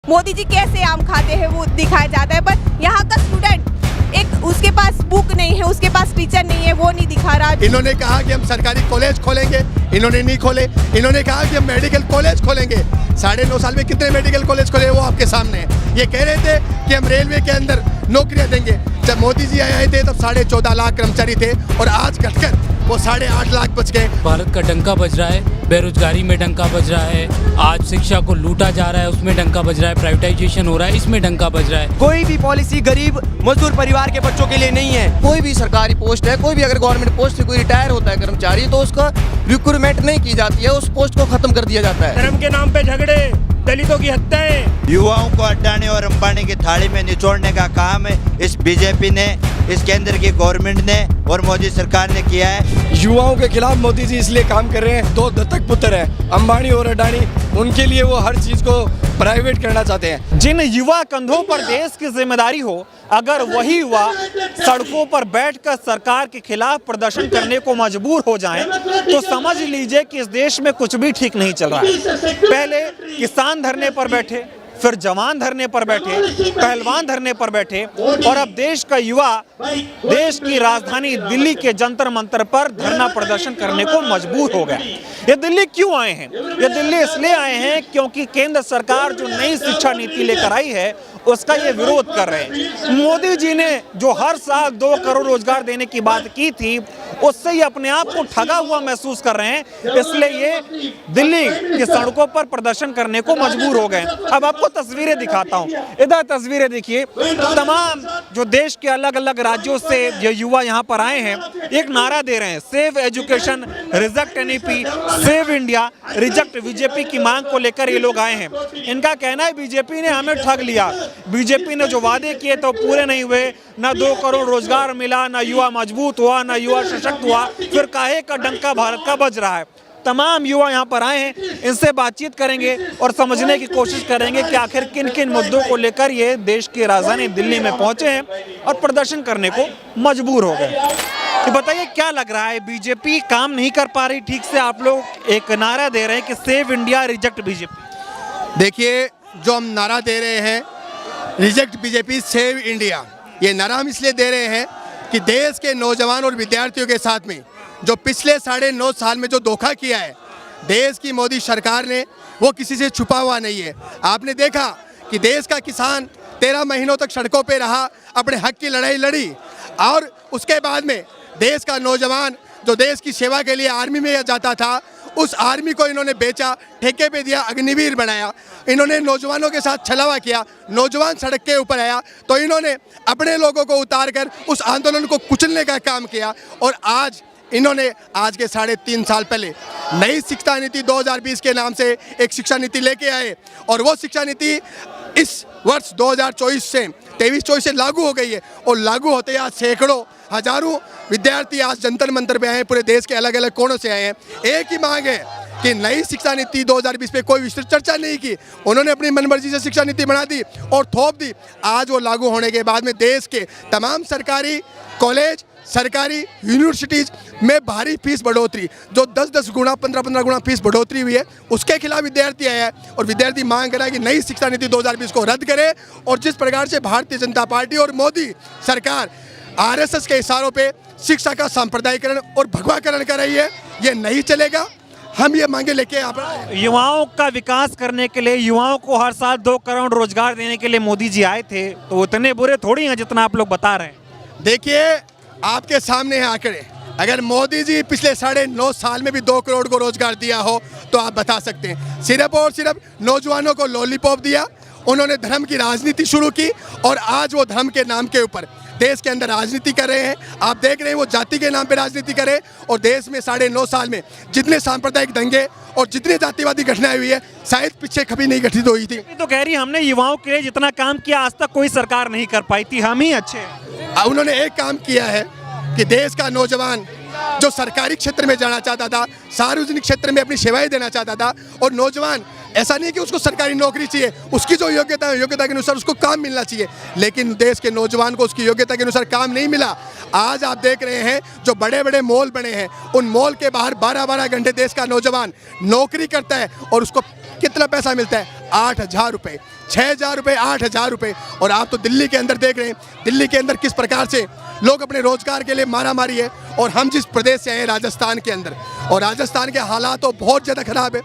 मोदी जी कैसे आम खाते हैं वो दिखाया जाता है, बट यहाँ का स्टूडेंट एक उसके पास बुक नहीं है, उसके पास टीचर नहीं है, वो नहीं दिखा रहा। इन्होंने कहा कि हम सरकारी कॉलेज खोलेंगे, इन्होंने नहीं खोले। इन्होंने कहा कि हम मेडिकल कॉलेज खोलेंगे, 9.5 साल में कितने मेडिकल कॉलेज खोले वो आपके सामने है। ये कह रहे थे कि हम रेलवे के अंदर नौकरियां देंगे। जब मोदी जी आए थे तब 14.5 लाख कर्मचारी थे और आज घटकर वो 8.5 लाख बच गए। भारत का डंका बज रहा है, बेरोजगारी में डंका बज रहा है, आज शिक्षा को लूटा जा रहा है उसमें डंका बज रहा है, प्राइवेटाइजेशन हो रहा है इसमें डंका बज रहा है। कोई भी पॉलिसी गरीब मजदूर परिवार के बच्चों के लिए नहीं है। कोई भी सरकारी पोस्ट है, कोई भी अगर गवर्नमेंट पोस्ट से कोई रिटायर होता है कर्मचारी तो उसका रिक्रूटमेंट नहीं की जाती है, उस पोस्ट को खत्म कर दिया जाता है। धर्म के नाम पे झगड़े, दलितों की हत्याएं। युवाओं को अडानी और अंबानी की थाली में निचोड़ने का काम इस बीजेपी ने, इस केंद्र की गवर्नमेंट ने और मोदी सरकार ने किया है। युवाओं के खिलाफ मोदी जी इसलिए काम कर रहे हैं, 2 दत्तक पुत्र हैं अंबानी और अडानी, उनके लिए वो हर चीज को प्राइवेट करना चाहते हैं। जिन युवा कंधों पर देश की जिम्मेदारी हो, अगर वही युवा सड़कों पर बैठकर सरकार के खिलाफ प्रदर्शन करने को मजबूर हो जाएं, तो समझ लीजिए कि इस देश में कुछ भी ठीक नहीं चल रहा है। पहले किसान धरने पर बैठे, फिर जवान धरने पर बैठे, पहलवान धरने पर बैठे और अब देश का युवा देश की राजधानी दिल्ली के जंतर मंतर पर धरना प्रदर्शन करने को मजबूर हो गया। ये दिल्ली क्यों आए हैं? ये दिल्ली इसलिए आए हैं क्योंकि केंद्र सरकार जो नई शिक्षा नीति लेकर आई है उसका ये विरोध कर रहे हैं। मोदी जी ने जो हर साल 2 करोड़ रोजगार देने की बात की थी उससे ये अपने आप को ठगा हुआ महसूस कर रहे हैं, इसलिए ये दिल्ली की सड़कों पर प्रदर्शन करने को मजबूर हो गए। अब आपको तस्वीरें दिखाता हूँ, इधर तस्वीरें देखिए। तमाम जो देश के अलग अलग राज्यों से ये युवा यहाँ पर आए हैं, एक नारा दे रहे हैं, save education, reject NEP, save India, reject BJP की मांग को लेकर ये लोग आए हैं। इनका कहना है बीजेपी ने हमें ठग लिया, बीजेपी ने जो वादे किए तो पूरे नहीं हुए, ना 2 करोड़ रोजगार मिला, ना युवा मजबूत हुआ, ना युवा सशक्त हुआ, फिर काहे का डंका भारत का बज रहा है। तमाम युवा यहाँ पर आए हैं, इनसे बातचीत करेंगे और समझने की कोशिश करेंगे कि आखिर किन किन मुद्दों को लेकर ये देश की राजधानी दिल्ली में पहुंचे हैं और प्रदर्शन करने को मजबूर हो गए। तो बताइए क्या लग रहा है, बीजेपी काम नहीं कर पा रही ठीक से? आप लोग एक नारा दे रहे हैं कि सेव इंडिया रिजेक्ट बीजेपी। देखिए, जो हम नारा दे रहे हैं रिजेक्ट बीजेपी सेव इंडिया, ये नारा हम इसलिए दे रहे हैं कि देश के नौजवान और विद्यार्थियों के साथ में जो पिछले 9.5 साल में जो धोखा किया है देश की मोदी सरकार ने, वो किसी से छुपा हुआ नहीं है। आपने देखा कि देश का किसान 13 महीनों तक सड़कों पे रहा, अपने हक की लड़ाई लड़ी और उसके बाद में देश का नौजवान जो देश की सेवा के लिए आर्मी में जाता था, उस आर्मी को इन्होंने बेचा, ठेके पे दिया, अग्निवीर बनाया। इन्होंने नौजवानों के साथ छलावा किया, नौजवान सड़क के ऊपर आया तो इन्होंने अपने लोगों को उतार कर उस आंदोलन को कुचलने का काम किया। और आज इन्होंने आज के 3.5 साल पहले नई शिक्षा नीति 2020 के नाम से एक शिक्षा नीति लेके आए और वो शिक्षा नीति इस वर्ष 2024 से 23-24 से लागू हो गई है। और लागू होते आज सैकड़ों हजारों विद्यार्थी आज जंतर मंतर पे आए हैं, पूरे देश के अलग अलग कोनों से आए हैं। एक ही मांग है कि नई शिक्षा नीति 2020 पे कोई विस्तृत चर्चा नहीं की, उन्होंने अपनी मनमर्जी से शिक्षा नीति बना दी और थोप दी। आज वो लागू होने के बाद में देश के तमाम सरकारी कॉलेज, सरकारी यूनिवर्सिटीज़ में भारी फीस बढ़ोतरी, जो 10-10 गुना 15-15 गुना फीस बढ़ोतरी हुई है, उसके खिलाफ विद्यार्थी आया है और विद्यार्थी मांग कर रहा है कि नई शिक्षा नीति 2020 को रद्द करे। और जिस प्रकार से भारतीय जनता पार्टी और मोदी सरकार आरएसएस के इशारों पे शिक्षा का सांप्रदायिकरण और भगवाकरण कर रही है, ये नहीं चलेगा। हम ये मांगे लेके यहाँ पर युवाओं का विकास करने के लिए, युवाओं को हर साल 2 करोड़ रोजगार देने के लिए मोदी जी आए थे, तो उतने बुरे थोड़ी हैं जितना आप लोग बता रहे हैं। देखिए, आपके सामने है आंकड़े। अगर मोदी जी पिछले 9.5 साल में भी 2 करोड़ को रोजगार दिया हो तो आप बता सकते हैं। सिर्फ और सिर्फ नौजवानों को लॉलीपॉप दिया, उन्होंने धर्म की राजनीति शुरू की और आज वो धर्म के नाम के ऊपर देश के अंदर राजनीति कर रहे हैं। आप देख रहे हैं वो जाति के नाम पे राजनीति करे और देश में 9.5 साल में जितने सांप्रदायिक दंगे और जितनी जातिवादी घटनाएं हुई है शायद पीछे कभी नहीं घटित हुई थी। तो कह रही हमने युवाओं के लिए जितना काम किया आज तक कोई सरकार नहीं कर पाई थी, हम ही अच्छे हैं। उन्होंने एक काम किया है कि देश का नौजवान जो सरकारी क्षेत्र में जाना चाहता था, सार्वजनिक क्षेत्र में अपनी सेवाएं देना चाहता था, और नौजवान ऐसा नहीं कि उसको सरकारी नौकरी चाहिए, उसकी जो योग्यता है योग्यता के अनुसार उसको काम मिलना चाहिए, लेकिन देश के नौजवान को उसकी योग्यता के अनुसार काम नहीं मिला। आज आप देख रहे हैं जो बड़े बड़े मॉल बने हैं, उन मॉल के बाहर 12-12 घंटे देश का नौजवान नौकरी करता है और उसको कितना पैसा मिलता है? 8,000 रुपये, 6,000 रुपये, 8,000 रुपये। और आप तो दिल्ली के अंदर देख रहे हैं, दिल्ली के अंदर किस प्रकार से लोग अपने रोजगार के लिए मारा मारी है। और हम जिस प्रदेश से आए राजस्थान के अंदर, और राजस्थान के हालात तो बहुत ज़्यादा खराब है।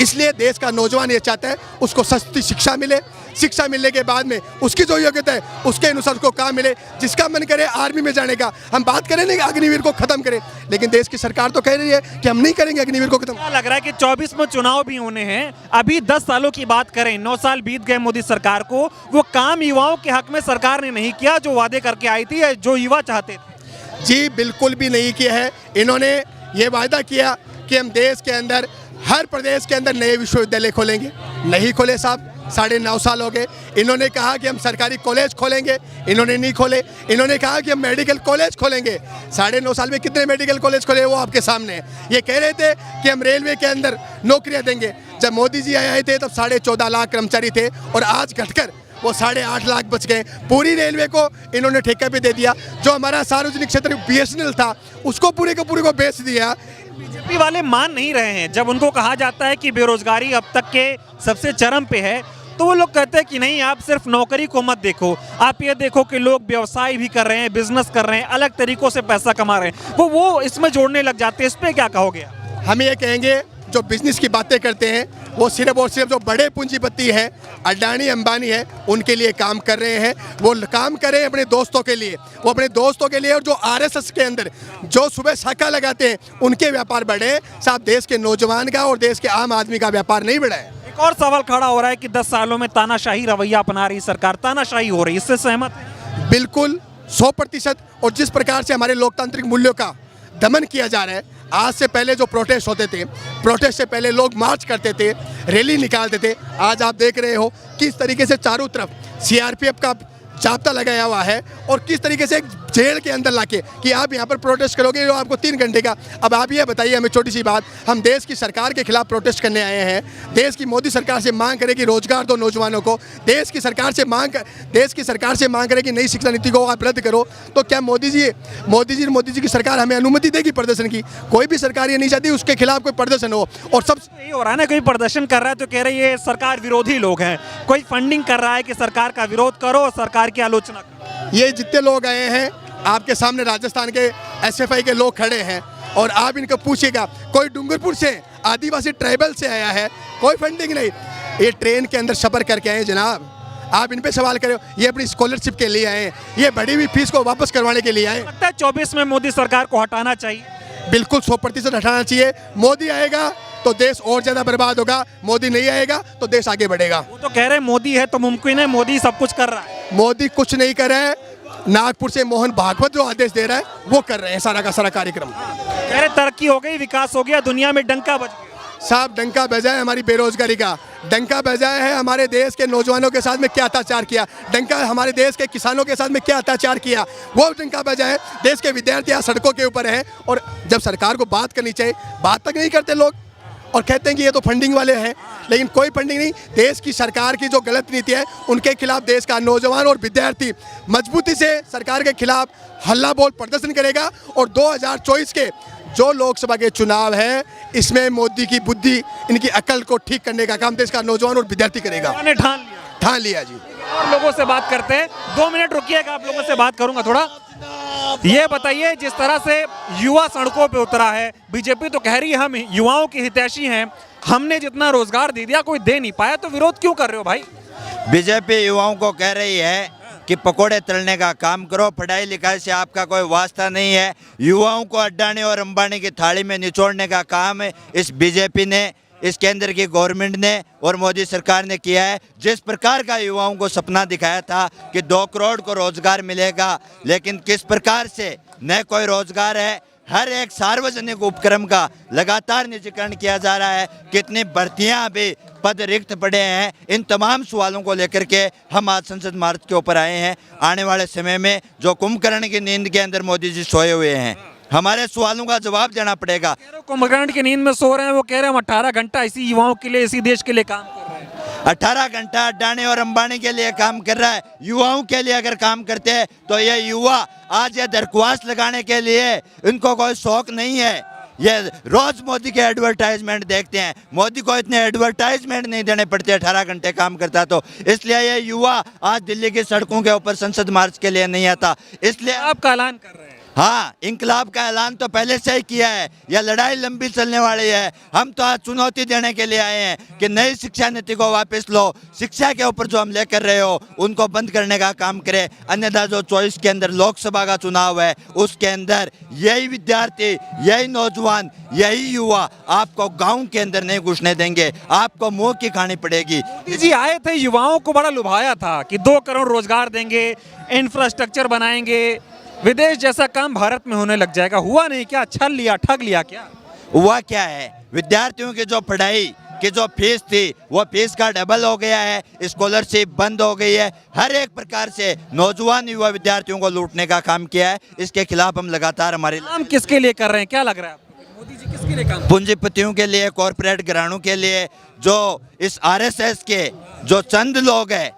इसलिए देश का नौजवान ये चाहता है उसको सस्ती शिक्षा मिले, शिक्षा मिलने के बाद में उसकी जो योग्यता है उसके अनुसार उसको काम मिले। जिसका मन करे आर्मी में जाने का, हम बात करें नहीं कि अग्निवीर को खत्म करें, लेकिन देश की सरकार तो कह रही है कि हम नहीं करेंगे अग्निवीर को खत्म। क्या लग रहा है कि 24 में चुनाव भी होने हैं, अभी 10 सालों की बात करें, 9 साल बीत गए मोदी सरकार को, वो काम युवाओं के हक में सरकार ने नहीं किया जो वादे करके आई थी या जो युवा चाहते थे? जी बिल्कुल भी नहीं किया है। इन्होंने ये वायदा किया कि हम देश के अंदर हर प्रदेश के अंदर नए विश्वविद्यालय खोलेंगे, नहीं खोले साहब। 9.5 साल हो गए। इन्होंने कहा कि हम सरकारी कॉलेज खोलेंगे, इन्होंने नहीं खोले। इन्होंने कहा कि हम मेडिकल कॉलेज खोलेंगे, 9.5 साल में कितने मेडिकल कॉलेज खोले वो आपके सामने है। ये कह रहे थे कि हम रेलवे के अंदर नौकरियां देंगे। जब मोदी जी आए थे तब 14.5 लाख कर्मचारी थे और आज घटकर वो 8.5 लाख बच गए। पूरी रेलवे को इन्होंने ठेका पे दे दिया। जो हमारा सार्वजनिक क्षेत्र BSNL था उसको पूरे को बेच दिया। बीजेपी वाले मान नहीं रहे हैं। जब उनको कहा जाता है कि बेरोजगारी अब तक के सबसे चरम पे है, तो वो लोग कहते हैं कि नहीं, आप सिर्फ नौकरी को मत देखो, आप ये देखो कि लोग व्यवसाय भी कर रहे हैं, बिजनेस कर रहे हैं, अलग तरीकों से पैसा कमा रहे हैं। वो इसमें जोड़ने लग जाते हैं। इस पर क्या कहोगे? हम ये कहेंगे जो बिजनेस की बातें करते हैं वो सिर्फ और सिर्फ जो बड़े पूंजीपति हैं, अडानी अंबानी है, उनके लिए काम कर रहे हैं। वो काम कर रहे हैं अपने दोस्तों के लिए, वो अपने दोस्तों के लिए। और जो RSS के अंदर जो सुबह शाखा लगाते हैं उनके व्यापार बढ़े साहब, देश के नौजवान का और देश के आम आदमी का व्यापार नहीं बढ़ा है। एक और सवाल खड़ा हो रहा है कि 10 सालों में तानाशाही रवैया अपना रही सरकार, तानाशाही हो रही, इससे सहमत हैं? बिल्कुल 100%। और जिस प्रकार से हमारे लोकतांत्रिक मूल्यों का दमन किया जा रहा है, आज से पहले जो प्रोटेस्ट होते थे, प्रोटेस्ट से पहले लोग मार्च करते थे, रैली निकालते थे, आज आप देख रहे हो किस तरीके से चारों तरफ CRPF का जाब्ता लगाया हुआ है और किस तरीके से एक जेल के अंदर लाके कि आप यहाँ पर प्रोटेस्ट करोगे जो आपको 3 घंटे का। अब आप ये बताइए हमें छोटी सी बात, हम देश की सरकार के खिलाफ प्रोटेस्ट करने आए हैं, देश की मोदी सरकार से मांग करें कि रोजगार दो नौजवानों को, देश की सरकार से मांग करें कि नई शिक्षा नीति को आप रद्द करो। तो क्या मोदी जी की सरकार हमें अनुमति देगी प्रदर्शन की? कोई भी सरकार ये नहीं चाहती उसके खिलाफ कोई प्रदर्शन हो। और सब यही हो रहा है ना, कोई प्रदर्शन कर रहा है तो कह रहे ये सरकार विरोधी लोग हैं, कोई फंडिंग कर रहा है कि सरकार का विरोध करो और सरकार की आलोचना करो। ये जितने लोग आए हैं आपके सामने, राजस्थान के SFI के लोग खड़े हैं और आप इनको पूछिएगा, कोई डूंगरपुर से आदिवासी ट्राइबल से आया है, कोई फंडिंग नहीं। ये ट्रेन के अंदर सफर करके आए जनाब, आप इन पे सवाल करो। ये अपनी स्कॉलरशिप के लिए आए, ये बढ़ी हुई फीस को वापस करवाने के लिए आए। लगता है 24 में मोदी सरकार को हटाना चाहिए? बिल्कुल 100% हटाना चाहिए। मोदी आएगा तो देश और ज्यादा बर्बाद होगा, मोदी नहीं आएगा तो देश आगे बढ़ेगा। वो तो कह रहे हैं मोदी है तो मुमकिन है, मोदी सब कुछ कर रहा है। मोदी कुछ नहीं कर रहा है, नागपुर से मोहन भागवत जो आदेश दे रहा है वो कर रहे हैं सारा का सारा कार्यक्रम। कह रहे तरक्की हो गई, विकास हो गया, दुनिया में डंका बज गया। साहब डंका बजा है हमारी बेरोजगारी का, डंका बजा है हमारे देश के नौजवानों के साथ में क्या अत्याचार किया, डंका हमारे देश के किसानों के साथ में क्या अत्याचार किया, वो डंका बजा है। देश के विद्यार्थी आज सड़कों के ऊपर हैं और जब सरकार को बात करनी चाहिए बात तक नहीं करते लोग और कहते हैं कि ये तो फंडिंग वाले हैं, लेकिन कोई फंडिंग नहीं। देश की सरकार की जो गलत नीति है उनके खिलाफ देश का नौजवान और विद्यार्थी मजबूती से सरकार के खिलाफ हल्ला बोल प्रदर्शन करेगा। और 2024 के जो लोकसभा के चुनाव है इसमें मोदी की बुद्धि, इनकी अकल को ठीक करने का काम देश का नौजवान और विद्यार्थी करेगा। मैंने ठान लिया जी। और लोगों से बात करते हैं, 2 मिनट रुकिएगा, आप लोगों से बात करूंगा थोड़ा। ये बताइए, जिस तरह से युवा सड़कों पे उतरा है, बीजेपी तो कह रही है हम युवाओं की हितैषी हैं, हमने जितना रोजगार दे दिया कोई दे नहीं पाया, तो विरोध क्यों कर रहे हो भाई? बीजेपी युवाओं को कह रही है कि पकोड़े तलने का काम करो, पढ़ाई लिखाई से आपका कोई वास्ता नहीं है। युवाओं को अडानी और अंबानी की थाली में निचोड़ने का काम इस बीजेपी ने, इस केंद्र की गवर्नमेंट ने और मोदी सरकार ने किया है। जिस प्रकार का युवाओं को सपना दिखाया था कि 2 करोड़ को रोजगार मिलेगा, लेकिन किस प्रकार से न कोई रोजगार है, हर एक सार्वजनिक उपक्रम का लगातार निजीकरण किया जा रहा है, कितनी भर्तियां अभी पद रिक्त पड़े हैं। इन तमाम सवालों को लेकर के हम आज संसद मार्च के ऊपर आए हैं। आने वाले समय में जो कुंभकर्ण की नींद के अंदर मोदी जी सोए हुए हैं, हमारे सवालों का जवाब देना पड़ेगा। कुंभकर्ण की नींद में सो रहे हैं, वो कह रहे हैं हम 18 घंटा इसी युवाओं के लिए, इसी देश के लिए काम कर रहे हैं। 18 घंटा अडानी और अंबानी के लिए काम कर रहा है। युवाओं के लिए अगर काम करते हैं तो ये युवा आज ये दरख्वास्त लगाने के लिए इनको कोई शौक नहीं है। ये रोज मोदी के एडवर्टाइजमेंट देखते हैं। मोदी को इतने एडवर्टाइजमेंट नहीं देने पड़ते, 18 घंटे काम करता तो। इसलिए ये युवा आज दिल्ली की सड़कों के ऊपर संसद मार्च के लिए नहीं आता। इसलिए आपका ऐलान कर रहे हैं। हाँ, इंकलाब का ऐलान तो पहले से ही किया है। यह लड़ाई लंबी चलने वाली है। हम तो आज चुनौती देने के लिए आए हैं कि नई शिक्षा नीति को वापस लो। शिक्षा के ऊपर जो हम ले कर रहे हो उनको बंद करने का काम करें। अन्यथा जो 24 के अंदर लोकसभा का चुनाव है उसके अंदर यही विद्यार्थी, यही नौजवान, यही युवा आपको गाँव के अंदर नहीं घुसने देंगे। आपको मुँह की खानी पड़ेगी। मोदी जी आए थे, युवाओं को बड़ा लुभाया था कि 2 करोड़ रोजगार देंगे, इंफ्रास्ट्रक्चर बनाएंगे, विदेश जैसा काम भारत में होने लग जाएगा। हुआ नहीं क्या? छल लिया, ठग लिया क्या? हुआ क्या है? विद्यार्थियों की जो पढ़ाई की जो फीस थी वो फीस का डबल हो गया है। स्कॉलरशिप बंद हो गई है। हर एक प्रकार से नौजवान युवा विद्यार्थियों को लूटने का काम किया है। इसके खिलाफ हम लगातार हमारे काम किसके लिए कर रहे हैं, क्या लग रहा है आपको? मोदी जी किसके लिए काम? पूंजीपतियों के लिए, कॉरपोरेट घरानों के लिए, जो इस आरएसएस के जो चंद लोग हैं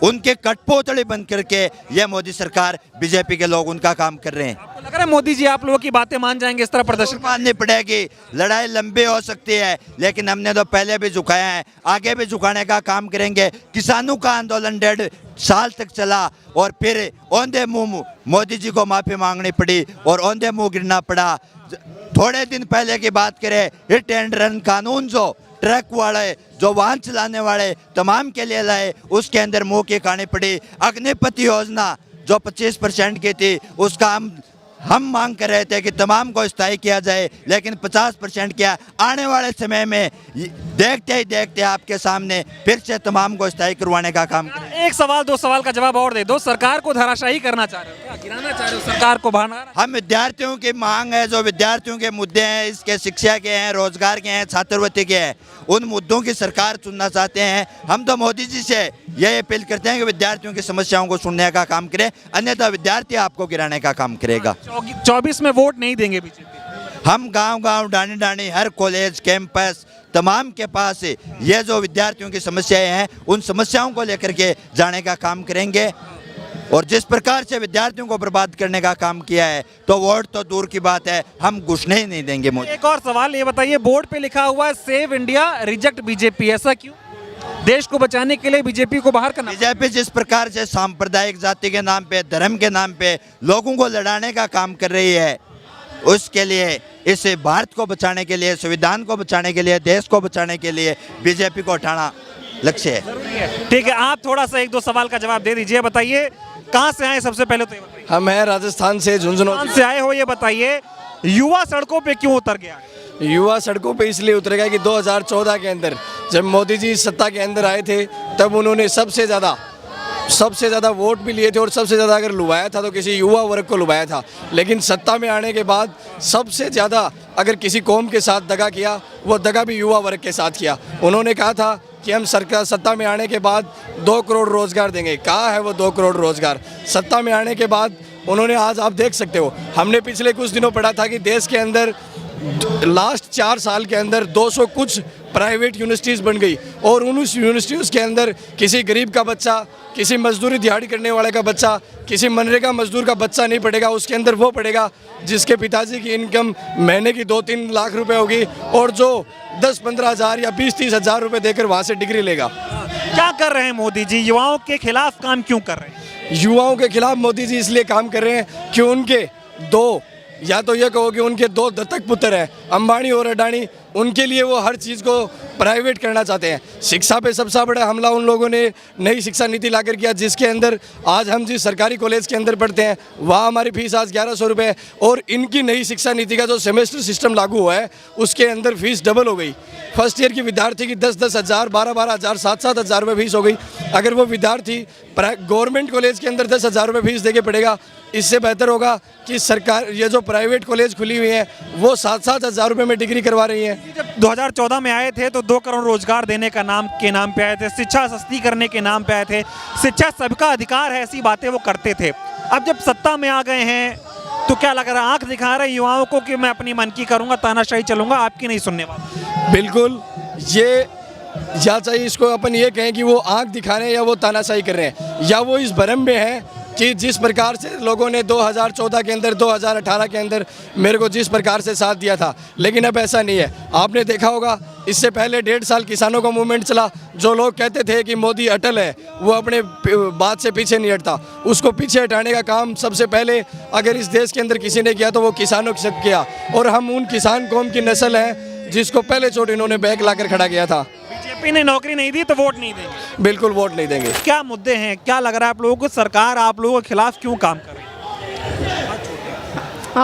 उनके कठपुतली बंद करके यह मोदी सरकार, बीजेपी के लोग उनका काम कर रहे हैं। आपको लग रहा है मोदी जी आप लोगों की बातें मान जाएंगे इस तरह प्रदर्शन? माननी पड़ेगी। लड़ाई लंबी हो सकती है लेकिन हमने तो पहले भी झुकाया है, आगे भी झुकाने का काम करेंगे। किसानों का आंदोलन 1.5 साल तक चला और फिर औंधे मुंह मोदी जी को माफी मांगनी पड़ी और औंधे मुंह गिरना पड़ा। थोड़े दिन पहले की बात करें, हिट एंड रन कानून जो ट्रक वाले, जो वाहन चलाने वाले तमाम के लिए लाए, उसके अंदर मुंह की खानी पड़ी। अग्निपथ योजना जो 25% की थी उसका हम मांग कर रहे थे कि तमाम को स्थायी किया जाए, लेकिन 50% किया। आने वाले समय में देखते ही देखते आपके सामने फिर से तमाम को स्थायी करवाने का काम करें। एक सवाल 2 सवाल का जवाब और दे दो। सरकार को धराशायी करना चाह रहे हो क्या? गिराना चाह रहे हो सरकार को? हम विद्यार्थियों की मांग है, जो विद्यार्थियों के मुद्दे हैं, इसके शिक्षा के हैं, रोजगार के हैं, छात्रवृत्ति के हैं, उन मुद्दों की सरकार चुनना चाहते हैं। हम तो मोदी जी से यही अपील करते हैं कि विद्यार्थियों की समस्याओं को सुनने का काम करें, अन्यथा विद्यार्थी आपको गिराने का काम करेगा। 24 में वोट नहीं देंगे बीजेपी? हम गांव-गांव, डानी-डानी, हर कॉलेज, कैंपस तमाम के पास ये जो विद्यार्थियों की समस्याएं हैं उन समस्याओं को लेकर के जाने का काम करेंगे। और जिस प्रकार से विद्यार्थियों को बर्बाद करने का काम किया है तो वोट तो दूर की बात है, हम घुसने ही नहीं देंगे। मोदी, एक और सवाल ये बताइए, बोर्ड पे लिखा हुआ है सेव इंडिया रिजेक्ट बीजेपी, ऐसा क्यों? देश को बचाने के लिए बीजेपी को बाहर करना? बीजेपी जिस प्रकार से सांप्रदायिक जाति के नाम पे, धर्म के नाम पे लोगों को लड़ाने का काम कर रही है, उसके लिए, इस भारत को बचाने के लिए, संविधान को बचाने के लिए, देश को बचाने के लिए बीजेपी को उठाना लक्ष्य है। ठीक है, आप थोड़ा सा 1-2 सवाल का जवाब दे दीजिए। बताइए कहाँ से आए सबसे पहले तो ये बताइए। हम हैं राजस्थान से, झुंझुनू से आए हो। ये बताइए युवा सड़कों पे क्यों उतर गया? युवा सड़कों पे इसलिए उतरेगा कि 2014 के अंदर जब मोदी जी सत्ता के अंदर आए थे तब उन्होंने सबसे ज़्यादा वोट भी लिए थे और सबसे ज़्यादा अगर लुभाया था तो किसी युवा वर्ग को लुभाया था। लेकिन सत्ता में आने के बाद सबसे ज़्यादा अगर किसी कौम के साथ दगा किया, वो दगा भी युवा वर्ग के साथ किया। उन्होंने कहा था कि हम सरकार सत्ता में आने के बाद 2 करोड़ रोज़गार देंगे। कहाँ है वो 2 करोड़ रोज़गार? सत्ता में आने के बाद उन्होंने, आज आप देख सकते हो, हमने पिछले कुछ दिनों पढ़ा था कि देश के अंदर लास्ट 4 साल के अंदर 200 कुछ प्राइवेट यूनिवर्सिटीज़ बन गई और उन यूनिवर्सिटीज़ के अंदर किसी गरीब का बच्चा, किसी मजदूरी दिहाड़ी करने वाले का बच्चा, किसी मनरेगा मजदूर का बच्चा नहीं पढ़ेगा। उसके अंदर वो पढ़ेगा जिसके पिताजी की इनकम महीने की 2-3 लाख रुपए होगी और जो 10-15 हज़ार या 20-30 हज़ार रुपये देकर वहाँ से डिग्री लेगा। क्या कर रहे हैं मोदी जी? युवाओं के खिलाफ काम क्यों कर रहे हैं? युवाओं के खिलाफ मोदी जी इसलिए काम कर रहे हैं कि उनके 2, या तो ये कहो कि उनके 2 दत्तक पुत्र हैं, अंबानी और अडानी, उनके लिए वो हर चीज़ को प्राइवेट करना चाहते हैं। शिक्षा पे सबसे बड़ा हमला उन लोगों ने नई शिक्षा नीति लाकर किया, जिसके अंदर आज हम जिस सरकारी कॉलेज के अंदर पढ़ते हैं वहाँ हमारी फीस आज 1100 रुपये है और इनकी नई शिक्षा नीति का जो सेमेस्टर सिस्टम लागू हुआ है उसके अंदर फीस डबल हो गई। फर्स्ट ईयर की विद्यार्थी की 10-10 हज़ार, 12-12 हज़ार, 7-7 हज़ार रुपये फीस हो गई। अगर वो विद्यार्थी गवर्नमेंट कॉलेज के अंदर 10 हज़ार रुपये फीस देके पढ़ेगा, इससे बेहतर होगा कि सरकार, ये जो प्राइवेट कॉलेज खुली हुई हैं वो 7-7 हज़ार रुपये में डिग्री करवा रही हैं। जब 2014 में आए थे तो 2 करोड़ रोजगार देने का नाम पे आए थे, शिक्षा सस्ती करने के नाम पे आए थे, शिक्षा सबका अधिकार है, ऐसी बातें वो करते थे। अब जब सत्ता में आ गए हैं तो क्या लग रहा है, आंख दिखा रहे युवाओं को कि मैं अपनी मन की करूंगा, तानाशाही चलूंगा, आपकी नहीं सुनने वाला? बिल्कुल, ये या चाहिए इसको अपन ये कहें कि वो आंख दिखा रहे हैं या वो तानाशाही कर रहे हैं, या वो इस भ्रम में है जिस प्रकार से लोगों ने 2014 के अंदर 2018 के अंदर मेरे को जिस प्रकार से साथ दिया था, लेकिन अब ऐसा नहीं है। आपने देखा होगा इससे पहले 1.5 साल किसानों का मूवमेंट चला। जो लोग कहते थे कि मोदी अटल है, वो अपने बात से पीछे नहीं हटता। उसको पीछे हटाने का काम सबसे पहले अगर इस देश के अंदर किसी ने किया तो वो किसानों के साथ किया, और हम उन किसान कौम की नस्ल है जिसको पहले चोट इन्होंने बैक लाकर खड़ा किया था। बीजेपी ने नौकरी नहीं दी तो वोट नहीं देंगे? बिल्कुल वोट नहीं देंगे। क्या मुद्दे हैं, क्या लग रहा है आप लोगों को, सरकार आप लोगों के खिलाफ क्यों काम कर रही है?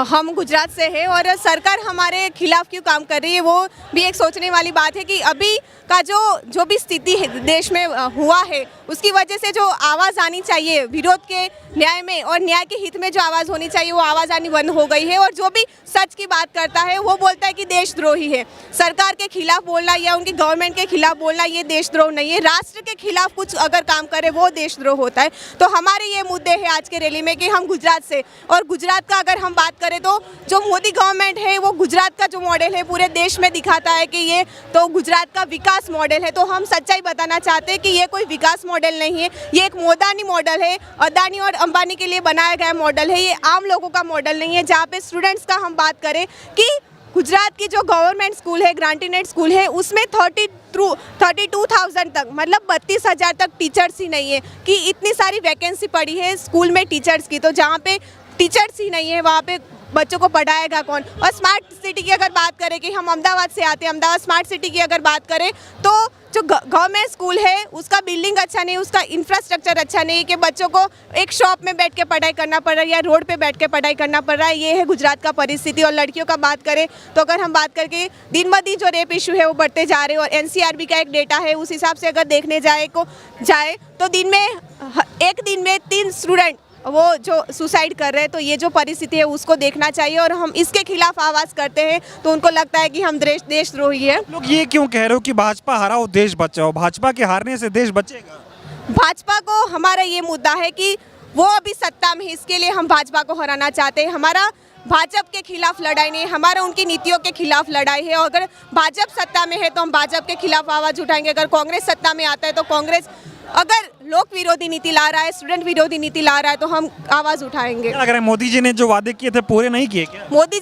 हम गुजरात से हैं और सरकार हमारे खिलाफ क्यों काम कर रही है, वो भी एक सोचने वाली बात है कि अभी का जो भी स्थिति है देश में हुआ है, उसकी वजह से जो आवाज़ आनी चाहिए विरोध के न्याय में और न्याय के हित में जो आवाज़ होनी चाहिए वो आवाज़ आनी बंद हो गई है। और जो भी सच की बात करता है वो बोलता है कि देशद्रोही है। सरकार के खिलाफ बोलना या उनकी गवर्नमेंट के खिलाफ बोलना ये देशद्रोह नहीं है। राष्ट्र के खिलाफ कुछ अगर काम करे वो देशद्रोह होता है। तो हमारे ये मुद्दे हैं आज के रैली में कि हम गुजरात से, और गुजरात का अगर हम बात करें तो जो मोदी गवर्नमेंट है वो गुजरात का जो मॉडल है पूरे देश में दिखाता है कि ये तो गुजरात का विकास मॉडल है। तो हम सच्चाई बताना चाहते हैं कि ये कोई विकास मॉडल नहीं है, ये एक मोदानी मॉडल है, अदानी और अंबानी के लिए बनाया गया मॉडल है। ये आम लोगों का मॉडल नहीं है। जहाँ पे स्टूडेंट्स का हम बात करें कि गुजरात की जो गवर्नमेंट स्कूल है, ग्रांटीनेट स्कूल है, उसमें 32,000 तक, मतलब 32,000 तक टीचर्स ही नहीं है कि इतनी सारी वैकेंसी पड़ी है स्कूल में टीचर्स की। तो जहाँ पे टीचर्स ही नहीं है वहाँ पे बच्चों को पढ़ाएगा कौन? और स्मार्ट सिटी की अगर बात करें कि हम अहमदाबाद से आते हैं, अहमदाबाद स्मार्ट सिटी की अगर बात करें तो जो गवर्नमेंट स्कूल है उसका बिल्डिंग अच्छा नहीं, उसका इंफ्रास्ट्रक्चर अच्छा नहीं कि बच्चों को एक शॉप में बैठ के पढ़ाई करना पड़ रहा है या रोड पे बैठ के पढ़ाई करना पड़ रहा है। ये है गुजरात का परिस्थिति। और लड़कियों का बात करें तो अगर हम बात करके दिन ब दिन जो रेप इशू है वो बढ़ते जा रहे हैं, और NCRB का एक डेटा है उस हिसाब से अगर देखने जाए तो एक दिन में 3 स्टूडेंट वो जो सुसाइड कर रहे हैं। तो ये जो परिस्थिति है उसको देखना चाहिए और हम इसके खिलाफ आवाज़ करते हैं। तो उनको लगता है कि हम देशद्रोही है। लोग ये क्यों कह रहे हो कि भाजपा हारा देश बचाओ? भाजपा के हारने से देश बचेगा? भाजपा को हमारा ये मुद्दा है कि वो अभी सत्ता में है, इसके लिए हम भाजपा को हराना चाहते हैं। हमारा भाजपा के खिलाफ लड़ाई नहीं है, हमारा उनकी नीतियों के खिलाफ लड़ाई है। और अगर भाजपा सत्ता में है तो हम भाजपा के खिलाफ आवाज़ उठाएंगे। अगर कांग्रेस सत्ता में आता है तो कांग्रेस अगर लोक विरोधी नीति ला रहा है, स्टूडेंट विरोधी नीति ला रहा है तो हम आवाज़ उठाएंगे। क्या लग रहा है मोदी जी ने जो वादे किए थे पूरे नहीं किए क्या? मोदी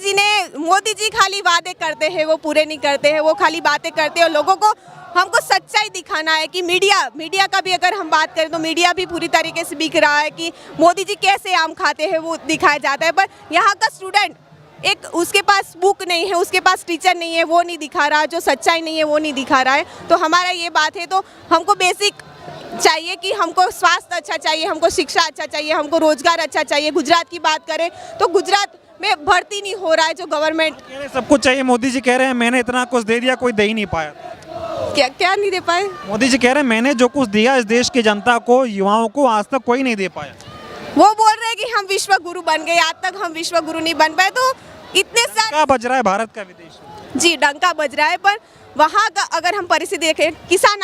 जी खाली वादे करते हैं, वो पूरे नहीं करते हैं। वो खाली बातें करते हैं और लोगों को हमको सच्चाई दिखाना है कि मीडिया का भी अगर हम बात करें तो मीडिया भी पूरी तरीके से बिक रहा है कि मोदी जी कैसे आम खाते हैं वो दिखाया जाता है। पर यहाँ का स्टूडेंट एक उसके पास बुक नहीं है, उसके पास टीचर नहीं है, वो नहीं दिखा रहा, जो सच्चाई नहीं है वो नहीं दिखा रहा है। तो हमारा ये बात है। तो हमको बेसिक चाहिए कि हमको स्वास्थ्य अच्छा चाहिए, हमको शिक्षा अच्छा चाहिए, हमको रोजगार अच्छा चाहिए। गुजरात की बात करें तो गुजरात में भर्ती नहीं हो रहा है जो गवर्नमेंट। सब कुछ चाहिए, मोदी जी कह रहे हैं मैंने इतना कुछ दे दिया, कोई दे ही नहीं पाया। क्या नहीं दे पाए? मोदी जी कह रहे हैं मैंने जो कुछ दिया इस देश की जनता को, युवाओं को, आज तक कोई नहीं दे पाया। वो बोल रहे हैं कि हम विश्व गुरु बन गए, आज तक हम विश्व गुरु नहीं बन पाए। तो इतने सारे क्या बज रहा है भारत का विदेश में? जी डंका बज रहा है। पर वहाँ का अगर हम परिस्थिति देखें, किसान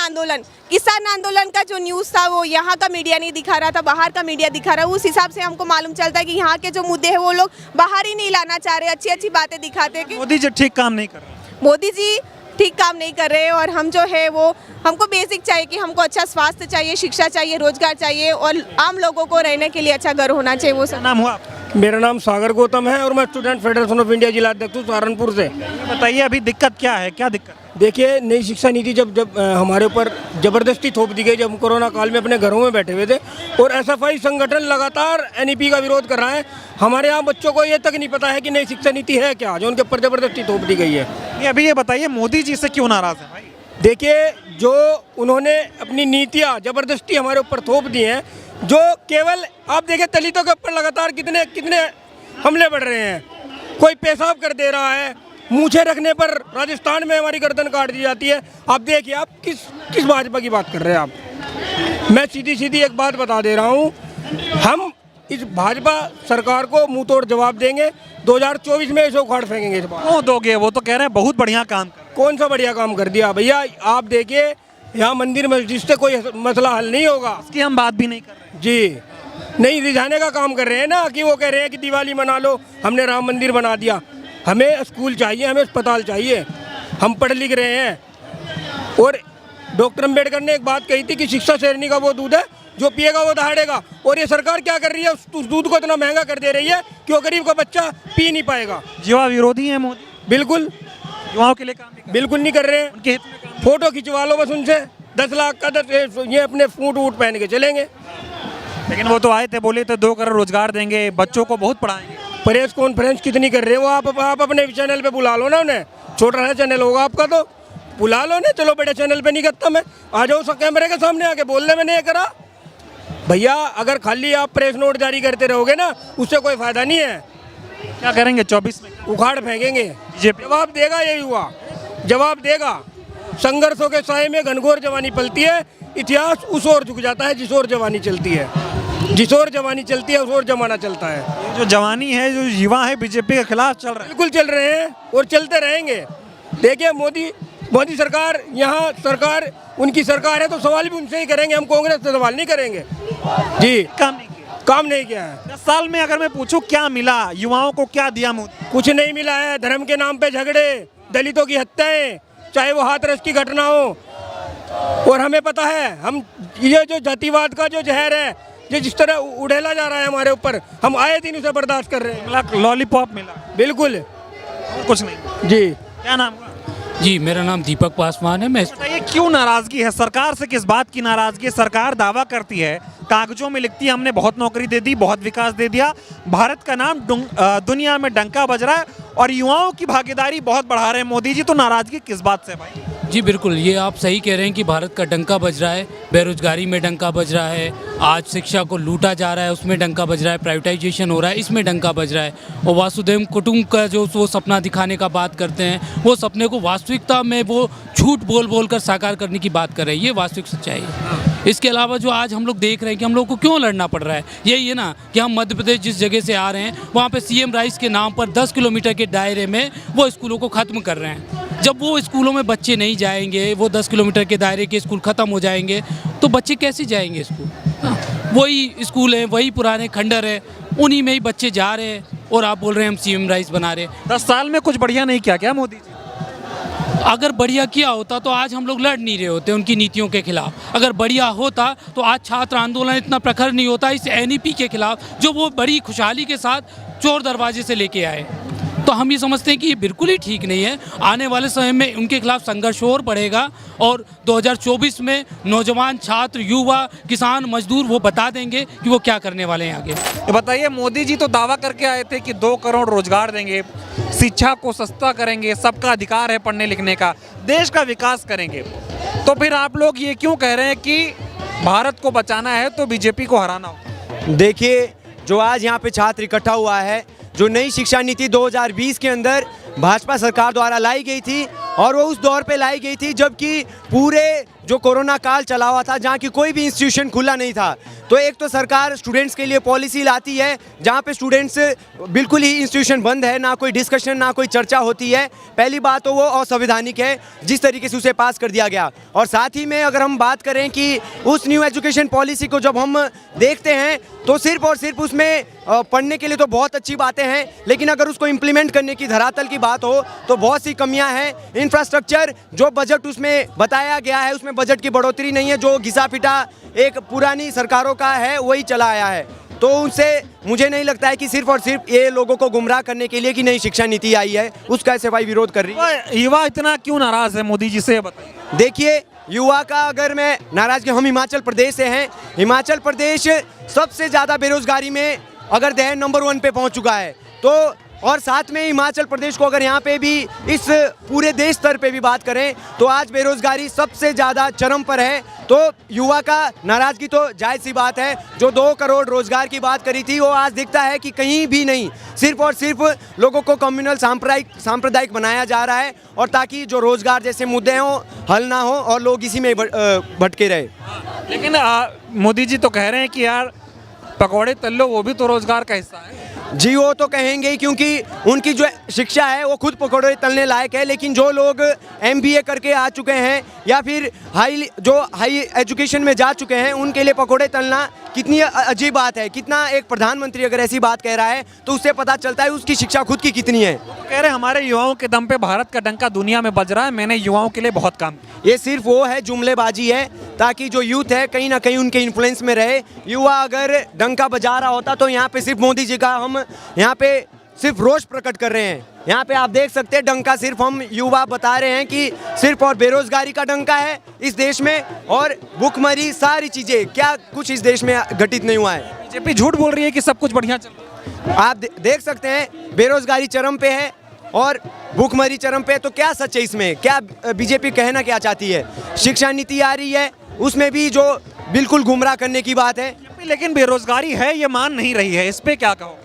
आंदोलन का जो न्यूज़ था वो यहाँ का मीडिया नहीं दिखा रहा था, बाहर का मीडिया दिखा रहा है। उस हिसाब से हमको मालूम चलता है कि यहाँ के जो मुद्दे हैं वो लोग बाहर ही नहीं लाना चाह रहे, अच्छी बातें दिखाते हैं कि मोदी जी ठीक काम नहीं कर रहे। मोदी जी ठीक काम नहीं कर रहे। और हम जो है वो हमको बेसिक चाहिए कि हमको अच्छा स्वास्थ्य चाहिए, शिक्षा चाहिए, रोजगार चाहिए और आम लोगों को रहने के लिए अच्छा घर होना चाहिए। वो सब नाम हुआ? मेरा नाम सागर गौतम है और मैं स्टूडेंट फेडरेशन ऑफ इंडिया जिला अध्यक्ष हूँ सहारनपुर से। बताइए अभी दिक्कत क्या है, क्या दिक्कत? देखिए, नई शिक्षा नीति जब हमारे ऊपर ज़बरदस्ती थोप दी गई, जब हम कोरोना काल में अपने घरों में बैठे हुए थे और SFI संगठन लगातार NEP का विरोध कर रहा है। हमारे यहाँ बच्चों को ये तक नहीं पता है कि नई शिक्षा नीति है क्या, जो उनके ऊपर ज़बरदस्ती थोप दी गई है। अभी ये बताइए मोदी जी से क्यों नाराज़ है भाई? देखिए, जो उन्होंने अपनी नीतियाँ ज़बरदस्ती हमारे ऊपर थोप दी हैं, जो केवल आप देखिए दलितों के ऊपर लगातार कितने हमले बढ़ रहे हैं। कोई पेशाब कर दे रहा है, मूछें रखने पर राजस्थान में हमारी गर्दन काट दी जाती है। आप देखिए, आप किस भाजपा की बात कर रहे हैं आप? मैं सीधी एक बात बता दे रहा हूँ, हम इस भाजपा सरकार को मुंह तोड़ जवाब देंगे। 2024 में इसे उखाड़ फेंकेंगे इस बार। क्यों दोगे? वो तो कह रहे हैं बहुत बढ़िया काम कर। कौन सा बढ़िया काम कर दिया भैया? आप देखिए, यहाँ मंदिर मस्जिद से कोई मसला हल नहीं होगा। इसकी हम बात भी नहीं कर रहे जी, नहीं रिझाने का काम कर रहे हैं ना, कि वो कह रहे हैं कि दिवाली मना लो, हमने राम मंदिर बना दिया। हमें स्कूल चाहिए, हमें अस्पताल चाहिए, हम पढ़ लिख रहे हैं। और डॉक्टर अम्बेडकर ने एक बात कही थी कि शिक्षा शेरनी का वो दूध है जो पिएगा वो दहाड़ेगा। और ये सरकार क्या कर रही है, उस दूध को इतना महंगा कर दे रही है कि वो गरीब का बच्चा पी नहीं पाएगा। युवा विरोधी है मोदी, बिल्कुल युवाओं के लिए काम नहीं कर बिल्कुल नहीं कर रहे हैं। उनके हित में काम। फोटो खिंचवा लो बस उनसे, 10 लाख का 10 ये अपने फूट वूट पहन के चलेंगे। लेकिन वो तो आए थे, बोले थे 2 करोड़ रोजगार देंगे, बच्चों को बहुत पढ़ाएंगे। प्रेस कॉन्फ्रेंस कितनी कर रहे हो आप अपने चैनल पे बुला लो ना उन्हें, छोटा सा चैनल होगा आपका तो बुला लो ना। चलो बड़े चैनल पे नहीं करता मैं, आ जाओ सब कैमरे के सामने आके बोलने में नहीं करा भैया। अगर खाली आप प्रेस नोट जारी करते रहोगे ना, उससे कोई फायदा नहीं है। क्या करेंगे 24 में? उखाड़ फेंकेंगे। बीजेपी जवाब देगा ये युवा, जवाब देगा। संघर्षों के साए में घनघोर जवानी पलती है, इतिहास उस ओर झुक जाता है जिस ओर जवानी चलती है। जिस ओर जवानी चलती है उस ओर जमाना चलता है। ये जो जवानी है, जो युवा है बीजेपी के खिलाफ चल रहा है। बिल्कुल चल रहे हैं और चलते रहेंगे। देखिए मोदी सरकार, यहाँ सरकार उनकी सरकार है तो सवाल भी उनसे ही करेंगे, हम कांग्रेस से सवाल नहीं करेंगे जी। काम नहीं किया है। 10 साल में अगर मैं पूछूं क्या मिला युवाओं को, क्या दिया मोदी? कुछ नहीं मिला है। धर्म के नाम पे झगड़े, दलितों की हत्याएं, चाहे वो हाथरस की घटना हो। और हमें पता है, हम ये जो जातिवाद का जो जहर है, ये जिस तरह उड़ेला जा रहा है हमारे ऊपर, हम आए दिन उसे बर्दाश्त कर रहे हैं। मिला, लॉलीपॉप मिला, बिल्कुल कुछ नहीं जी। क्या नाम हुआ? जी मेरा नाम दीपक पासवान है। मैं बताइए क्यों नाराजगी है सरकार से? किस बात की नाराजगी है? सरकार दावा करती है, कागजों में लिखती है हमने बहुत नौकरी दे दी, बहुत विकास दे दिया, भारत का नाम दुनिया में डंका बज रहा है और युवाओं की भागीदारी बहुत बढ़ा रहे हैं मोदी जी। तो नाराजगी किस बात से भाई? जी बिल्कुल, ये आप सही कह रहे हैं कि भारत का डंका बज रहा है, बेरोजगारी में डंका बज रहा है, आज शिक्षा को लूटा जा रहा है उसमें डंका बज रहा है, प्राइवेटाइजेशन हो रहा है इसमें डंका बज रहा है। और वासुदेव कुटुंब का जो वो सपना दिखाने का बात करते हैं, वो सपने को वास्तविकता में वो झूठ बोल बोल कर साकार करने की बात कर रहे हैं, ये वास्तविक सच्चाई है। इसके अलावा जो आज हम लोग देख रहे हैं कि हम लोग को क्यों लड़ना पड़ रहा है, यही है ना कि हम मध्य प्रदेश जिस जगह से आ रहे हैं वहाँ पे सीएम राइस के नाम पर 10 किलोमीटर के दायरे में वो स्कूलों को ख़त्म कर रहे हैं। जब वो स्कूलों में बच्चे नहीं जाएंगे, वो 10 किलोमीटर के दायरे के स्कूल ख़त्म हो जाएंगे, तो बच्चे कैसे जाएंगे स्कूल? वही स्कूल हैं, वही पुराने खंडर है, उन्हीं में ही बच्चे जा रहे हैं और आप बोल रहे हैं हम सीएम राइस बना रहे हैं। 10 साल में कुछ बढ़िया नहीं किया क्या मोदी जी? अगर बढ़िया किया होता तो आज हम लोग लड़ नहीं रहे होते उनकी नीतियों के खिलाफ। अगर बढ़िया होता तो आज छात्र आंदोलन इतना प्रखर नहीं होता इस एनईपी के खिलाफ, जो वो बड़ी खुशहाली के साथ चोर दरवाजे से लेके आए। तो हम ये समझते हैं कि ये बिल्कुल ही ठीक नहीं है। आने वाले समय में उनके खिलाफ संघर्ष और बढ़ेगा और 2024 में नौजवान, छात्र, युवा, किसान, मजदूर वो बता देंगे कि वो क्या करने वाले हैं आगे। ये बताइए, मोदी जी तो दावा करके आए थे कि 2 करोड़ रोजगार देंगे, शिक्षा को सस्ता करेंगे, सबका अधिकार है पढ़ने लिखने का, देश का विकास करेंगे। तो फिर आप लोग ये क्यों कह रहे हैं कि भारत को बचाना है तो बीजेपी को हराना हो? देखिए, जो आज यहाँ पे छात्र इकट्ठा हुआ है, जो नई शिक्षा नीति 2020 के अंदर भाजपा सरकार द्वारा लाई गई थी और वो उस दौर पे लाई गई थी जबकि पूरे जो कोरोना काल चला हुआ था, जहाँ की कोई भी इंस्टीट्यूशन खुला नहीं था। तो एक तो सरकार स्टूडेंट्स के लिए पॉलिसी लाती है जहाँ पे स्टूडेंट्स बिल्कुल ही इंस्टीट्यूशन बंद है, ना कोई डिस्कशन ना कोई चर्चा होती है। पहली बात तो वो असंवैधानिक है जिस तरीके से उसे पास कर दिया गया। और साथ ही में अगर हम बात करें कि उस न्यू एजुकेशन पॉलिसी को जब हम देखते हैं तो सिर्फ और सिर्फ उसमें पढ़ने के लिए तो बहुत अच्छी बातें हैं, लेकिन अगर उसको इम्प्लीमेंट करने की धरातल की बात हो तो बहुत सी कमियां हैं। इंफ्रास्ट्रक्चर जो बजट उसमें बताया गया है उसमें बजट की बढ़ोतरी नहीं है, जो घिसा पिटा एक पुरानी सरकारों का है वही चला आया है। तो उनसे मुझे नहीं लगता है कि सिर्फ और सिर्फ ये लोगों को गुमराह करने के लिए कि नई शिक्षा नीति आई है उसका ऐसे भाई विरोध कर रही है। युवा इतना क्यों नाराज है मोदी जी से, बताइए। देखिए, युवा का अगर मैं नाराजगी, हम हिमाचल प्रदेश से हैं, हिमाचल प्रदेश सबसे ज़्यादा बेरोजगारी में अगर देह नंबर 1 पे पहुंच चुका है। तो और साथ में हिमाचल प्रदेश को अगर यहाँ पे भी इस पूरे देश स्तर पे भी बात करें तो आज बेरोजगारी सबसे ज़्यादा चरम पर है। तो युवा का नाराज़गी तो जायज़ सी बात है। जो 2 करोड़ रोजगार की बात करी थी वो आज दिखता है कि कहीं भी नहीं, सिर्फ और सिर्फ लोगों को कम्युनल सांप्रदायिक बनाया जा रहा है और ताकि जो रोजगार जैसे मुद्दे हों हल ना हो और लोग इसी में भटके रहे। लेकिन मोदी जी तो कह रहे हैं कि यार पकौड़े तल लो, वो भी तो रोजगार का हिस्सा है। जी वो तो कहेंगे ही, क्योंकि उनकी जो शिक्षा है वो खुद पकौड़े तलने लायक है। लेकिन जो लोग MBA करके आ चुके हैं या फिर हाई एजुकेशन में जा चुके हैं, उनके लिए पकौड़े तलना कितनी अजीब बात है। कितना एक प्रधानमंत्री अगर ऐसी बात कह रहा है तो उससे पता चलता है उसकी शिक्षा खुद की कितनी है। कह रहे हमारे युवाओं के दम पे भारत का डंका दुनिया में बज रहा है, मैंने युवाओं के लिए बहुत काम किया। ये सिर्फ वो है, जुमलेबाजी है, ताकि जो यूथ है कहीं ना कहीं उनके इन्फ्लुएंस में रहे। युवा अगर डंका बजा रहा होता तो यहाँ पे सिर्फ मोदी जी का हम यहाँ पे सिर्फ रोष प्रकट कर रहे हैं। यहाँ पे आप देख सकते हैं डंका सिर्फ हम युवा बता रहे हैं कि सिर्फ और बेरोजगारी का डंका है इस देश में, और भुखमरी सारी चीजें, क्या कुछ इस देश में घटित नहीं हुआ है। बीजेपी झूठ बोल रही है कि सब कुछ बढ़िया चल रहा है। आप देख सकते हैं बेरोजगारी चरम पे है और भूखमरी चरम पे है, तो क्या सच है इसमें? क्या बीजेपी कहना क्या चाहती है? शिक्षा नीति आ रही है, उसमें भी जो बिल्कुल गुमराह करने की बात है। लेकिन बेरोजगारी है ये मान नहीं रही है, इस पे क्या कहो?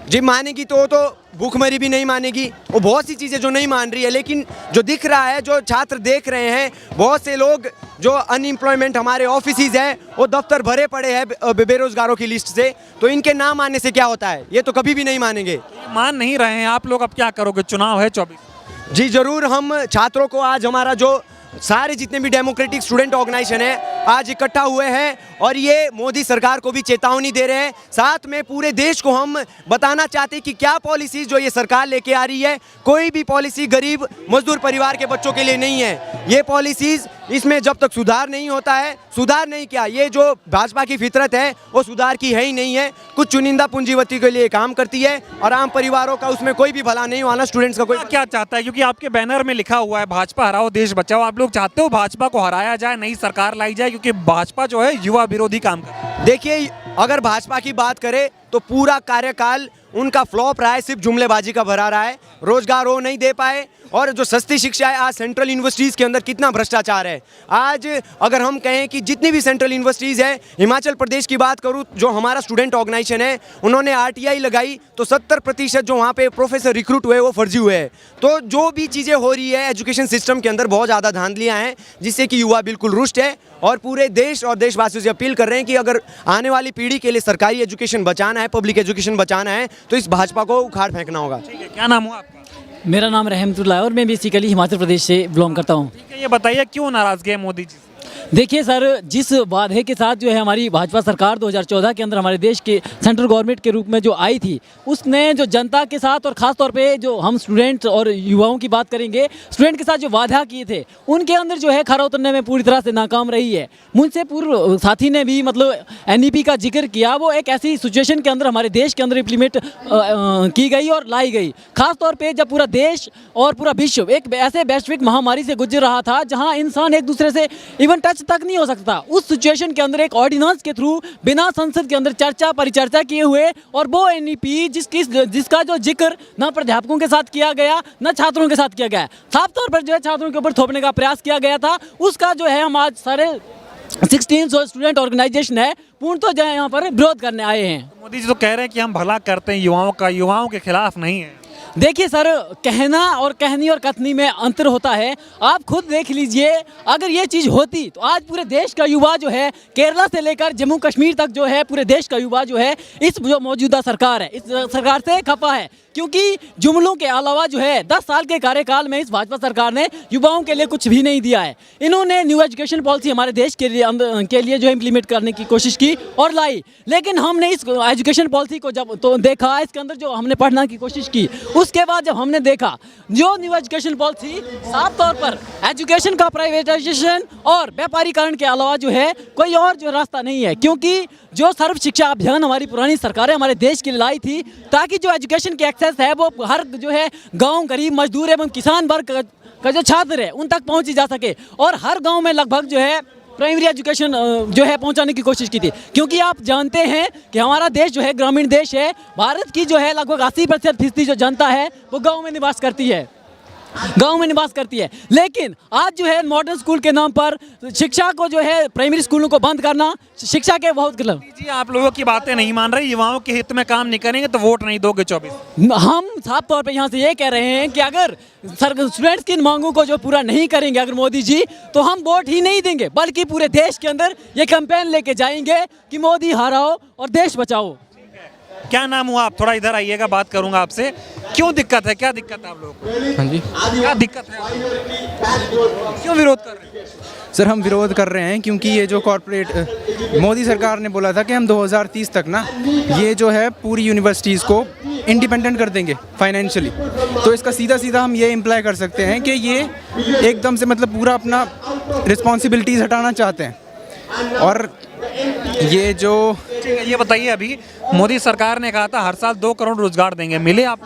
जी मानेगी तो भूखमरी भी नहीं मानेगी, वो बहुत सी चीज़ें जो नहीं मान रही है। लेकिन जो दिख रहा है, जो छात्र देख रहे हैं, बहुत से लोग जो अनएम्प्लॉयमेंट हमारे ऑफिसेज हैं वो दफ्तर भरे पड़े हैं बेरोजगारों की लिस्ट से, तो इनके ना मानने से क्या होता है? ये तो कभी भी नहीं मानेंगे। मान नहीं रहे हैं आप लोग, अब क्या करोगे? चुनाव है 24। जी जरूर, हम छात्रों को आज हमारा जो सारे जितने भी डेमोक्रेटिक स्टूडेंट ऑर्गेनाइजेशन है आज इकट्ठा हुए हैं और ये मोदी सरकार को भी चेतावनी दे रहे हैं। साथ में पूरे देश को हम बताना चाहते हैं कि क्या पॉलिसीज जो ये सरकार लेके आ रही है, कोई भी पॉलिसी गरीब मजदूर परिवार के बच्चों के लिए नहीं है। ये पॉलिसीज, इसमें जब तक सुधार नहीं होता है, सुधार नहीं क्या, ये जो भाजपा की फितरत है वो सुधार की है ही नहीं है। कुछ चुनिंदा पूंजीपति के लिए काम करती है और आम परिवारों का उसमें कोई भी भला नहीं होना, स्टूडेंट्स का कोई। क्या चाहता है? क्योंकि आपके बैनर में लिखा हुआ है भाजपा हराओ देश बचाओ, आप लोग चाहते हो भाजपा को हराया जाए, नई सरकार लाई जाए, क्योंकि भाजपा जो है युवा विरोधी काम कर रही है। देखिए, अगर भाजपा की बात करें तो पूरा कार्यकाल उनका फ्लॉप रहा है, सिर्फ जुमलेबाजी का भरा रहा है। रोजगार वो नहीं दे पाए, और जो सस्ती शिक्षा है, आज सेंट्रल यूनिवर्सिटीज़ के अंदर कितना भ्रष्टाचार है। आज अगर हम कहें कि जितनी भी सेंट्रल यूनिवर्सिटीज़ है, हिमाचल प्रदेश की बात करूं, जो हमारा स्टूडेंट ऑर्गेनाइजेशन है, उन्होंने RTI लगाई तो 70% जो वहाँ पे प्रोफेसर रिक्रूट हुए वो फर्जी हुए हैं। तो जो भी चीज़ें हो रही है एजुकेशन सिस्टम के अंदर, बहुत ज़्यादा धांधलियाँ हैं, जिससे कि युवा बिल्कुल रुष्ट है। और पूरे देश और देशवासियों से अपील कर रहे हैं कि अगर आने वाली पीढ़ी के लिए सरकारी एजुकेशन बचाना है, पब्लिक एजुकेशन बचाना है, तो इस भाजपा को उखाड़ फेंकना होगा। ठीक है, क्या नाम हुआ आपका? मेरा नाम रहमतुल्लाह है और मैं बेसिकली हिमाचल प्रदेश से बिलोंग करता हूँ। ठीक है, ये बताइए क्यों नाराजगी है मोदी जी से? देखिए सर, जिस वादे के साथ जो है हमारी भाजपा सरकार 2014 के अंदर हमारे देश के सेंट्रल गवर्नमेंट के रूप में जो आई थी, उसने जो जनता के साथ और ख़ास तौर पे जो हम स्टूडेंट्स और युवाओं की बात करेंगे, स्टूडेंट के साथ जो वादा किए थे उनके अंदर जो है खरा उतरने में पूरी तरह से नाकाम रही है। मुझसे पूर्व साथी ने भी मतलब NEP का जिक्र किया, वो एक ऐसी सिचुएशन के अंदर हमारे देश के अंदर इम्प्लीमेंट की गई और लाई गई। खास तौर पर जब पूरा देश और पूरा विश्व एक ऐसे वैश्विक महामारी से गुजर रहा था जहाँ इंसान एक दूसरे से इवन टच तक नहीं हो सकता, उस सिचुएशन के अंदर एक ऑर्डिनेंस के थ्रू बिना संसद के अंदर चर्चा परिचर्चा किए हुए, और वो NEP जिसका जो जिक्र न प्राध्यापकों के साथ किया गया न छात्रों के साथ किया गया, साफ तौर पर जो है छात्रों के ऊपर थोपने का प्रयास किया गया था, उसका जो है हम आज सारे 16 स्टूडेंट ऑर्गेनाइजेशन है पूर्ण तो जो है यहाँ पर विरोध करने आए हैं। मोदी जी तो कह रहे हैं कि हम भला करते हैं युवाओं का, युवाओं के खिलाफ नहीं है। देखिए सर, कहना और कहनी और कथनी में अंतर होता है। आप खुद देख लीजिए, अगर ये चीज़ होती तो आज पूरे देश का युवा जो है, केरला से लेकर जम्मू कश्मीर तक जो है, पूरे देश का युवा जो है इस जो मौजूदा सरकार है, इस सरकार से खफा है। क्योंकि जुमलों के अलावा जो है 10 साल के कार्यकाल में इस भाजपा सरकार ने युवाओं के लिए कुछ भी नहीं दिया है। इन्होंने न्यू एजुकेशन पॉलिसी हमारे देश के लिए जो इम्प्लीमेंट करने की कोशिश की और लाई, लेकिन हमने इस एजुकेशन पॉलिसी को जब तो देखा, इसके अंदर जो हमने पढ़ने की कोशिश की, उसके बाद जब हमने देखा जो न्यू एजुकेशन पॉलिसी साफ तौर पर एजुकेशन का प्राइवेटाइजेशन और व्यापारीकरण के अलावा जो है कोई और जो रास्ता नहीं है। क्योंकि जो सर्व शिक्षा अभियान हमारी पुरानी सरकारें हमारे देश के लिए लाई थी, ताकि जो एजुकेशन की एक्सेस है वो हर जो है गांव, गरीब, मजदूर एवं किसान वर्ग का जो छात्र है उन तक पहुंची जा सके, और हर गांव में लगभग जो है प्राइमरी एजुकेशन जो है पहुंचाने की कोशिश की थी। क्योंकि आप जानते हैं कि हमारा देश जो है ग्रामीण देश है, भारत की जो है लगभग 80% जो जनता है वो गांव में निवास करती है, लेकिन आज जो है मॉडर्न स्कूल के नाम पर शिक्षा को जो है प्राइमरी स्कूलों को बंद करना शिक्षा के बहुत गलत। जी, आप लोगों की बातें नहीं मान रहे, युवाओं के हित में काम नहीं करेंगे तो वोट नहीं दोगे 24? हम साफ तौर पे यहाँ से ये कह रहे हैं कि अगर स्टूडेंट्स की मांगों को जो पूरा नहीं करेंगे अगर मोदी जी, तो हम वोट ही नहीं देंगे, बल्कि पूरे देश के अंदर ये कैंपेन लेके जाएंगे कि मोदी हराओ और देश बचाओ। क्या नाम हुआ आप? थोड़ा इधर आइएगा, बात करूंगा आपसे। क्यों दिक्कत है, क्या दिक्कत है आप लोगों को? हाँ जी, क्या दिक्कत है? क्यों विरोध कर रहे हैं? सर हम विरोध कर रहे हैं क्योंकि ये जो कॉरपोरेट मोदी सरकार ने बोला था कि हम 2030 तक ना ये जो है पूरी यूनिवर्सिटीज़ को इंडिपेंडेंट कर देंगे फाइनेंशियली। तो इसका सीधा सीधा हम ये इम्प्लाई कर सकते हैं कि ये एकदम से मतलब पूरा अपना रिस्पॉन्सिबिलिटीज़ हटाना चाहते हैं। और ये जो ठीक है, ये बताइए, अभी मोदी सरकार ने कहा था हर साल 2 करोड़ रोजगार देंगे, मिले आप?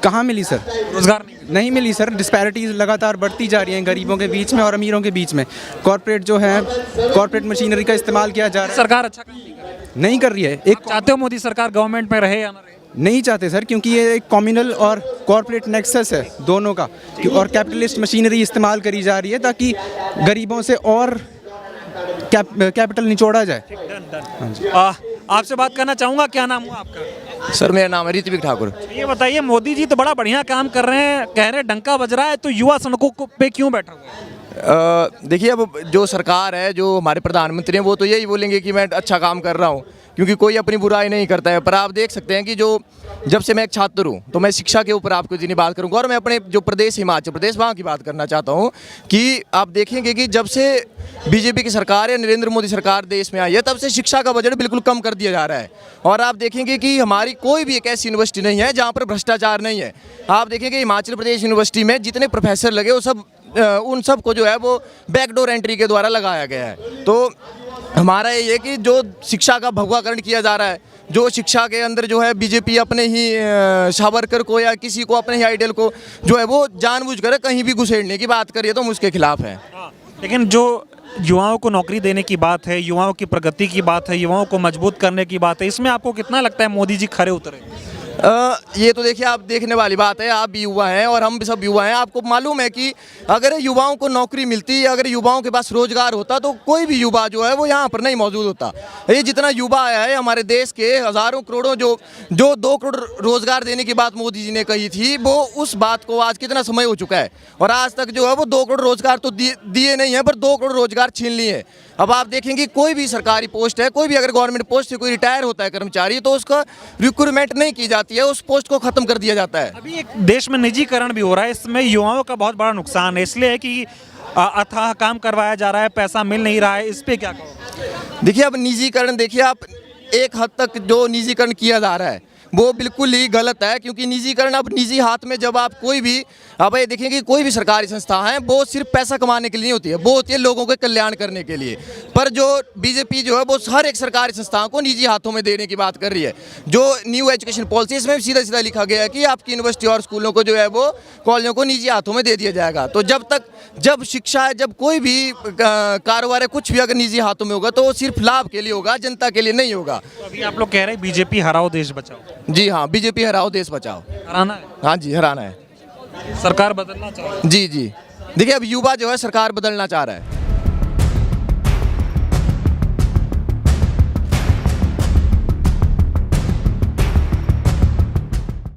कहाँ मिली सर? रोजगार नहीं मिली सर। डिस्पैरिटीज़ लगातार बढ़ती जा रही हैं गरीबों के बीच में और अमीरों के बीच में। कॉरपोरेट जो है कॉरपोरेट मशीनरी का इस्तेमाल किया जा रहा है। सरकार अच्छा काम नहीं कर रही है। एक चाहते हो मोदी सरकार गवर्नमेंट में रहे या ना रहे? नहीं चाहते सर, क्योंकि ये एक कम्युनल और कॉरपोरेट नेक्सस है दोनों का, और कैपिटलिस्ट मशीनरी इस्तेमाल करी जा रही है ताकि गरीबों से और कैपिटल निचोड़ा जाए। आपसे बात करना चाहूँगा, क्या नाम हुआ आपका? सर मेरा नाम है ऋत्विक ठाकुर। ये बताइए, मोदी जी तो बड़ा बढ़िया काम कर रहे हैं, कह रहे हैं डंका बज रहा है, तो युवा सड़कों पे क्यों बैठा हुआ है? देखिए, अब जो सरकार है, जो हमारे प्रधानमंत्री हैं, वो तो यही बोलेंगे कि मैं अच्छा काम कर रहा हूँ, क्योंकि कोई अपनी बुराई नहीं करता है। पर आप देख सकते हैं कि जो जब से मैं एक छात्र हूँ, तो मैं शिक्षा के ऊपर आपको जितनी बात करूँगा, और मैं अपने जो प्रदेश हिमाचल प्रदेश वहाँ की बात करना चाहता हूँ कि आप देखेंगे कि जब से बीजेपी की सरकार है, नरेंद्र मोदी सरकार देश में आई है, तब से शिक्षा का बजट बिल्कुल कम कर दिया जा रहा है। और आप देखेंगे कि हमारी कोई भी एक ऐसी यूनिवर्सिटी नहीं है जहाँ पर भ्रष्टाचार नहीं है। आप देखेंगे हिमाचल प्रदेश यूनिवर्सिटी में जितने प्रोफेसर लगे वो सब उन सब को जो है वो बैकडोर एंट्री के द्वारा लगाया गया है। तो हमारा ये है कि जो शिक्षा का भगवाकरण किया जा रहा है, जो शिक्षा के अंदर जो है बीजेपी अपने ही सावरकर को या किसी को अपने ही आइडियल को जो है वो जानबूझकर कहीं भी घुसेड़ने की बात करिए तो हम उसके खिलाफ हैं। लेकिन जो युवाओं को नौकरी देने की बात है, युवाओं की प्रगति की बात है, युवाओं को मजबूत करने की बात है, इसमें आपको कितना लगता है मोदी जी खरे उतरे? ये तो देखिए, आप देखने वाली बात है। आप भी युवा हैं और हम भी सब युवा हैं। आपको मालूम है कि अगर युवाओं को नौकरी मिलती, अगर युवाओं के पास रोजगार होता, तो कोई भी युवा जो है वो यहाँ पर नहीं मौजूद होता। ये जितना युवा आया है हमारे देश के हज़ारों करोड़ों, जो 2 करोड़ रोजगार देने की बात मोदी जी ने कही थी, वो उस बात को आज कितना समय हो चुका है और आज तक जो है वो 2 करोड़ रोजगार तो दिए नहीं है, पर 2 करोड़ रोजगार छीन लिए। अब आप देखेंगे कोई भी सरकारी पोस्ट है, कोई भी अगर गवर्नमेंट पोस्ट से कोई रिटायर होता है कर्मचारी, तो उसका रिक्रूटमेंट नहीं की जाती है, उस पोस्ट को खत्म कर दिया जाता है। अभी एक देश में निजीकरण भी हो रहा है, इसमें युवाओं का बहुत बड़ा नुकसान है, इसलिए कि अथाह काम करवाया जा रहा है, पैसा मिल नहीं रहा है, इस पे क्या कहो? देखिए, अब निजीकरण, देखिए आप एक हद तक जो निजीकरण किया जा रहा है वो बिल्कुल ही गलत है, क्योंकि निजीकरण अब निजी हाथ में जब आप कोई भी, अब ये देखें कि कोई भी सरकारी संस्था है वो सिर्फ पैसा कमाने के लिए नहीं होती है, वो होती है लोगों के कल्याण करने के लिए। पर जो बीजेपी जो है वो हर एक सरकारी संस्थाओं को निजी हाथों में देने की बात कर रही है। जो न्यू एजुकेशन पॉलिसी, इसमें सीधा सीधा लिखा गया है कि आपकी यूनिवर्सिटी और स्कूलों को जो है वो कॉलेजों को निजी हाथों में दे दिया जाएगा। तो जब शिक्षा है, जब कोई भी कारोबार है, कुछ भी अगर निजी हाथों में होगा तो वो सिर्फ लाभ के लिए होगा, जनता के लिए नहीं होगा। तो अभी आप लोग कह रहे हैं बीजेपी हराओ देश बचाओ। जी हाँ, बीजेपी हराओ देश बचाओ। हराना है? हाँ जी, हराना है। सरकार बदलना चाहिए। जी जी, देखिए अब युवा जो है सरकार बदलना चाह रहा है।